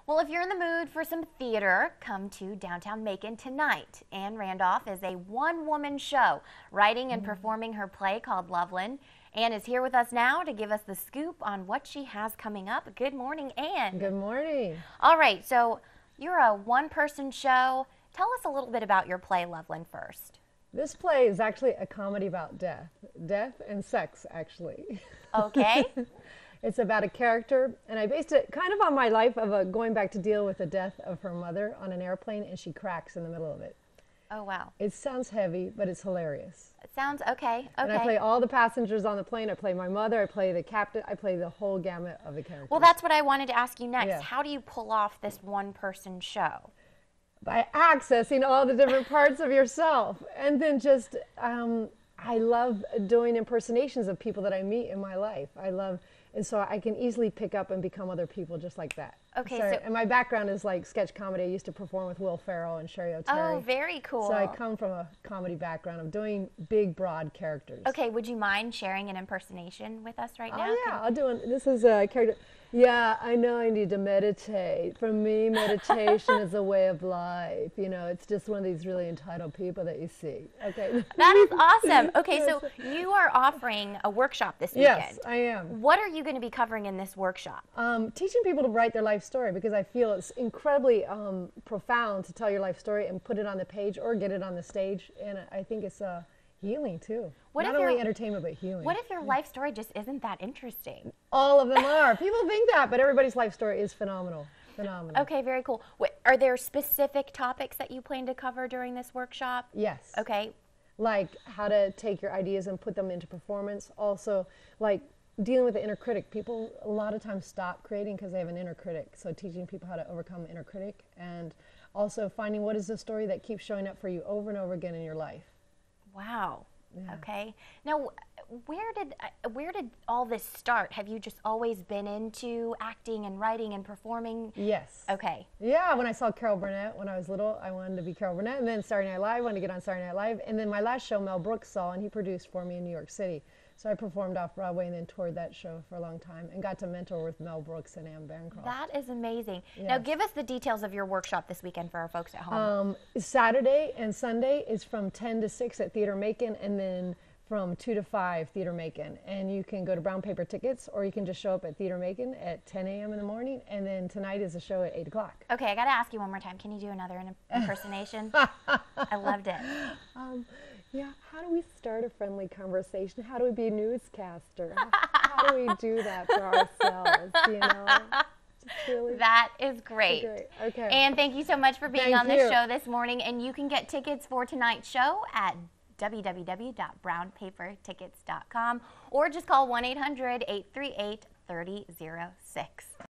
Well, if you're in the mood for some theater, come to downtown Macon tonight. Ann Randolph is a one-woman show, writing and performing her play called Loveland. Ann is here with us now to give us the scoop on what she has coming up. Good morning, Ann. Good morning. All right, so you're a one-person show. Tell us a little bit about your play, Loveland, first. This play is actually a comedy about death and sex, actually. Okay. It's about a character, and I based it kind of on my life of going back to deal with the death of her mother on an airplane, and she cracks in the middle of it. Oh, wow. It sounds heavy, but it's hilarious. It sounds okay. And I play all the passengers on the plane. I play my mother. I play the captain. I play the whole gamut of the characters. Well, that's what I wanted to ask you next. Yeah. How do you pull off this one-person show? By accessing all the different parts of yourself. And then just, I love doing impersonations of people that I meet in my life. And so I can easily pick up and become other people just like that. Okay, And my background is like sketch comedy. I used to perform with Will Ferrell and Sherry O'Terry. Oh, very cool. So I come from a comedy background of doing big, broad characters. Okay, would you mind sharing an impersonation with us right now? Oh, yeah, I'll do it. This is a character. Yeah, I know I need to meditate. For me, meditation is a way of life. You know, it's just one of these really entitled people that you see. Okay. That is awesome. Okay, so you are offering a workshop this weekend. Yes, I am. What are you going to be covering in this workshop? Teaching people to write their life story, because I feel it's incredibly profound to tell your life story and put it on the page or get it on the stage. And I think it's healing too. Not only entertainment, but healing. What if your life story just isn't that interesting? All of them are. People think that, but everybody's life story is phenomenal. Phenomenal. Okay, very cool. Are there specific topics that you plan to cover during this workshop? Yes. Okay. Like how to take your ideas and put them into performance. Also, like dealing with the inner critic. People a lot of times stop creating because they have an inner critic. So teaching people how to overcome the inner critic, and also finding what is the story that keeps showing up for you over and over again in your life. Wow. Yeah. Okay. Now, where did all this start? Have you just always been into acting and writing and performing? Yes. Okay. Yeah, when I saw Carol Burnett when I was little, I wanted to be Carol Burnett, and then Saturday Night Live, I wanted to get on Saturday Night Live, and then my last show Mel Brooks saw, and he produced for me in New York City. So I performed off Broadway and then toured that show for a long time and got to mentor with Mel Brooks and Anne Bancroft. That is amazing. Yes. Now give us the details of your workshop this weekend for our folks at home. Saturday and Sunday is from 10 to 6 at Theater Macon, and then from 2 to 5 Theater Macon. And you can go to Brown Paper Tickets, or you can just show up at Theater Macon at 10 a.m. in the morning, and then tonight is a show at 8 o'clock. Okay, I got to ask you one more time. Can you do another impersonation? I loved it. Yeah, how do we start a friendly conversation? How do we be a newscaster? How do we do that for ourselves, you know? Really, that is great. Okay. And thank you so much for being on this show this morning. And you can get tickets for tonight's show at www.brownpapertickets.com, or just call 1-800-838-3006.